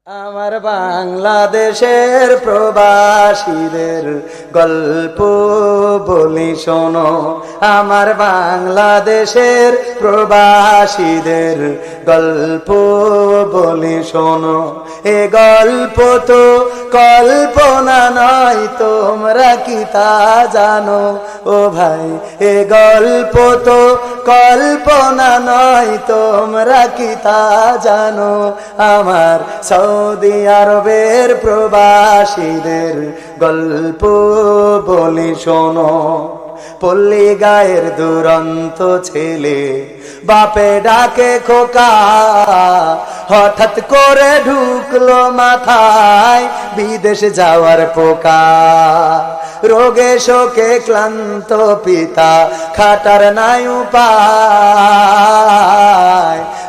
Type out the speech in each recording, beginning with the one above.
আমার বাংলাদেশের প্রবাসীদের গল্প বলি শোনো। আমার বাংলাদেশের প্রবাসীদের গল্প বলি শোনো। এ গল্প তো কল্পনা নয়, তোমরা কি তা জানো? ও ভাই, এ গল্প তো কল্পনা নয়, তোমরা কি তা জানো? আমার সৌদি আরবের প্রবাসীদের গল্প বলি শোনো। পল্লী গায়ের দুরন্ত ছেলে বাপে ডাকে খোকা, হঠাৎ করে ঢুকলো মাথায় বিদেশ যাওয়ার পোকা। রোগে শোকে ক্লান্ত পিতা খাটার নাই উপায়,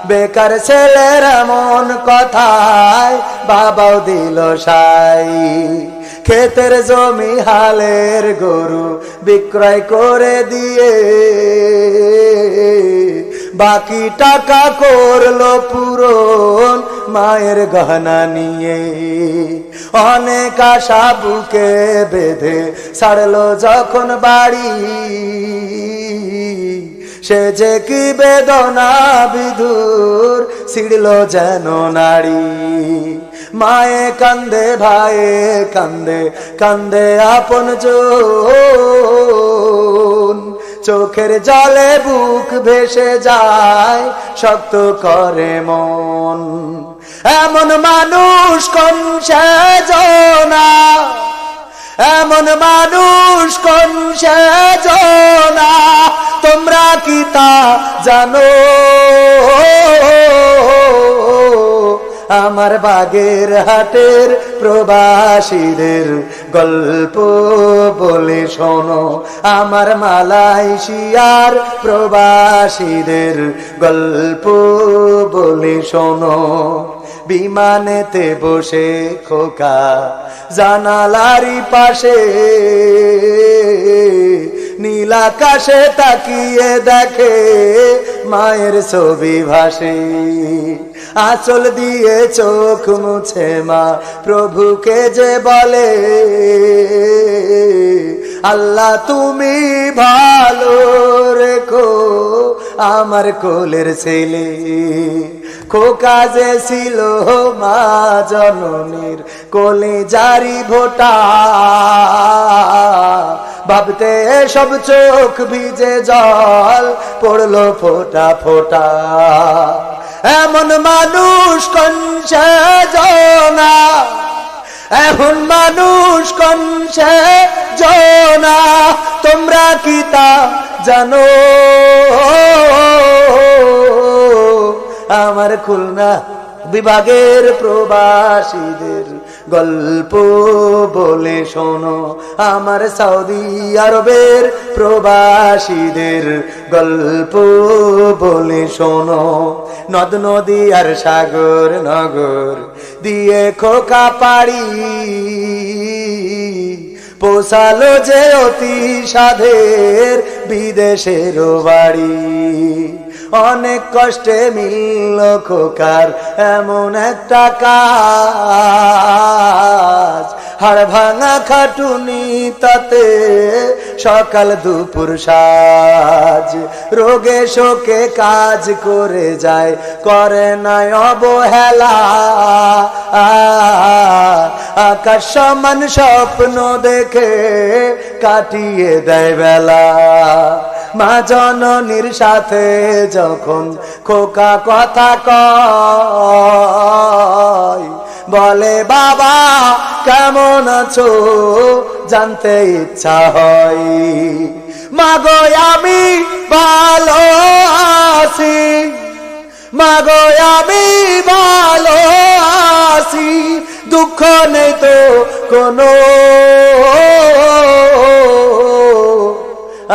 বেকার ছেলের এমন কথায় বাবাও দিল সাই। ক্ষেতের জমি হালের গরু বিক্রয় করে দিয়ে বাকি টাকা করলো পূরণ মায়ের গহনা নিয়ে। অনেক আশা বুকে বেঁধে ছাড়লো যখন বাড়ি, সে যে কি বেদনা বিধুর ছিড়ল যেন নারী। মায়ে কান্দে, ভাইয়ে কান্দে, কান্দে আপন জন, চোখের জলে বুক ভেসে যায়, শক্ত করে মন। এমন মানুষ কোন সেজনা, এমন মানুষ কোন সেজনা, তোমরা কি তা জানো? আমার বাগের হাটের প্রবাসীদের গল্প বলে শোনো। আমার মালয়েশিয়ার প্রবাসীদের গল্প বলে শোনো। বিমানেতে বসে খোকা জানালারি পাশে নীল আকাশে তাকিয়ে দেখে মায়ের ছবি ভাসে। আঁচল দিয়ে চোখ মুছে মা প্রভুকে যে বলে, আল্লাহ তুমি ভালো রেখো আমার কোলের ছেলে। খোকা যে ছিল মা জননীর কোলে জারি ভোটা, ভাবতে সব চোখ ভিজে জল পড়লো ফোটা ফোটা। এমন মানুষ কোন সেজনা, এমন মানুষ কোন সেজনা, তোমরা কি তা জানো? আমার খুলনা বিভাগের প্রবাসীদের গল্প বলে শোনো। আমার সৌদি আরবের প্রবাসীদের গল্প বলে শোনো। নদ নদী আর সাগর নগর দিয়ে খোকা পাড়ি পোষালো যে অতি সাধের বিদেশের বাড়ি। অনেক কষ্টে মিলল খোকার এমন একটা কাজ, হাড় ভাঙা খাটুনি তাতে সকাল দুপুর সাজ। রোগে শোকে কাজ করে যায়, করে নাই অবহেলা। আকাশ সমান স্বপ্ন দেখে কাটিয়ে দেয় বেলা। মা জননীর সাথে যখন খোকা কথা কয়, বলে বাবা কেমন আছো জানতে ইচ্ছা হয়। মাগো আমি ভালো আছি, মাগো আমি ভালো আছি, দুঃখ নেই তো কোনো।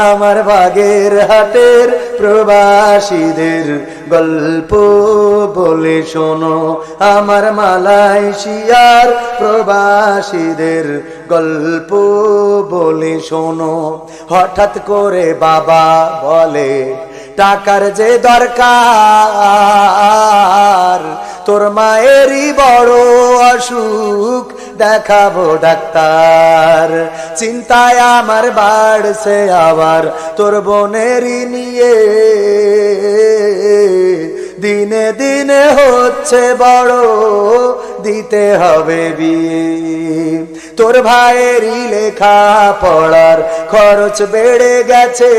আমার বাগের হাটের প্রবাসীদের গল্প বলে শোনো। আমার মালয়েশিয়ার প্রবাসীদের গল্প বলে শোনো। হঠাৎ করে বাবা বলে, টাকার যে দরকার তোর মায়েরই বড় অসুখ দেখাবো ডাক্তার। চিন্তায় আমার বাড়ছে আবার তোর বোনেরই নিয়ে, দিনে দিনে হচ্ছে বড়, দিতে হবে বিয়ে। তোর ভাইয়েরই লেখা পড়ার খরচ বেড়ে গেছে,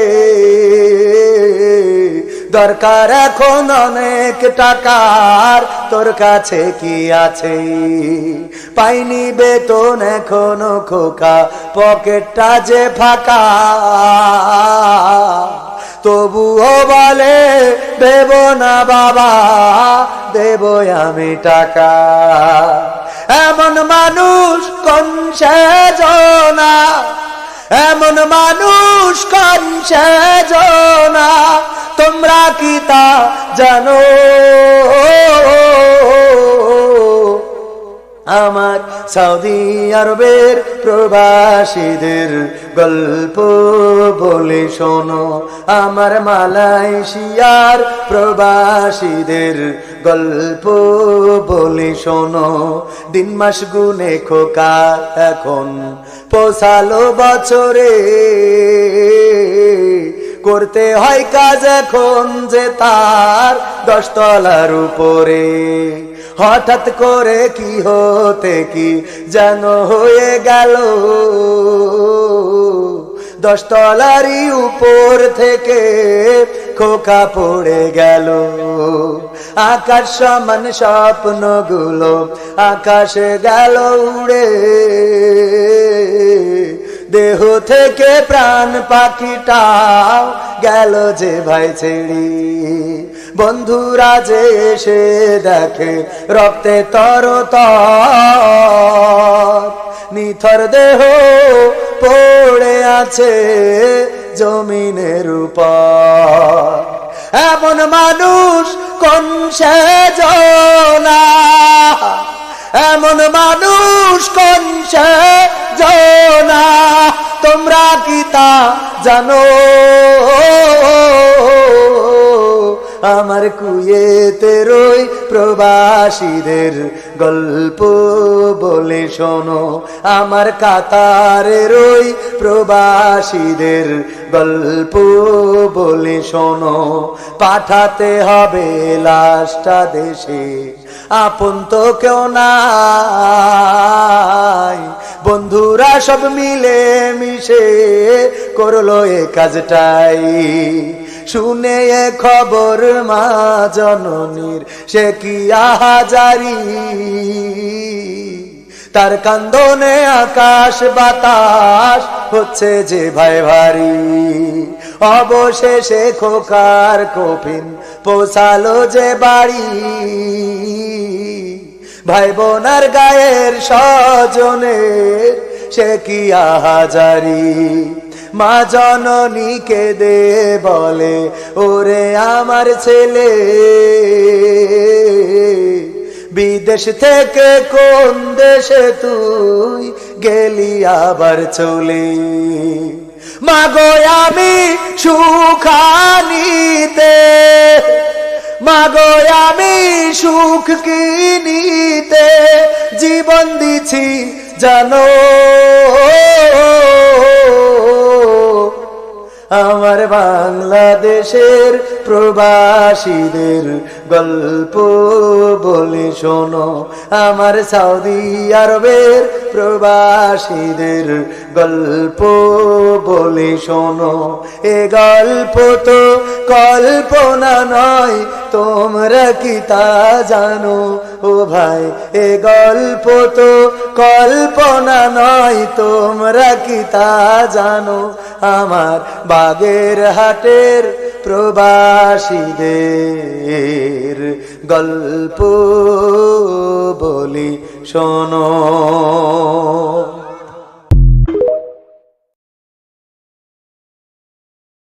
দরকার এখন অনেক টাকার, তোর কাছে কি আছে? পাইনি বেতন এখনো খোকা, পকেটটা যে ফাঁকা, তবুও বলে দেব না বাবা, দেব আমি টাকা। এমন মানুষ কোন সেজনা, এমন মানুষ কোন সেজনা, তোমরা কি তা জানো? আমার সৌদি আরবের প্রবাসীদের গল্প বলে শোনো, আমার মালয়েশিয়ার প্রবাসীদের গল্প বলে শোনো। দিন মাস গুনে খোকা এখন পৌঁছালো বছরে, করতে হয় কাজ এখন যে তার 10 তলার উপরে। হঠাৎ করে কি হতে কি যেন হয়ে গেল, 10 তলারই উপর থেকে খোকা পড়ে গেল। আকাশ সমান স্বপ্নগুলো আকাশে গেল উড়ে, দেহ থেকে প্রাণ পাখিটাও গেল যে ভাই ছেড়ে। বন্ধুরা যে এসে দেখে রক্তে তরতর, নিথর দেহ পড়ে আছে জমিনের উপর। এমন মানুষ কোন সেজনা, এমন মানুষ কোন সেজনা, তোমরা কি তা জানো? আমার কুয়েতের ওই প্রবাসীদের গল্প বলে শোনো, আমার কাতারের ওই প্রবাসীদের গল্প বলে শোনো। পাঠাতে হবে লাশটা দেশে, আপন তো কেউ নাই, বন্ধুরা সব মিলে মিশে করলো এ কাজটাই। শুনে এ খবর মা জননীর সে কি আহাজারি, তার কান্দনে আকাশ বাতাস হচ্ছে যে ভাই ভারী। অবশেষে খোকার কফিন পৌঁছালো যে বাড়ি, ভাই বোনার গায়ের স্বজনের সে কি আহাজারি। মা জননী কেঁদে বলে ওরে আমার ছেলে, বিদেশ থেকে কোন দেশে তুই গেলি আবার চলে। মাগো আমি সুখানিতে, মাগো আমি সুখ কিনিতে জীবন দিছি জানো। আমার বাংলাদেশের প্রবাসীদের গল্প বলে শোনো, আমার সৌদি আরবের প্রবাসীদের গল্প বলে শোনো। এ গল্প তো কল্পনা নয়, তোমরা কি তা জানো? ও ভাই এ গল্প তো কল্পনা নয়, তোমরা কি তা জানো? আমার বাগেরহাটের প্রবাসীদের গল্প বলি শোনো।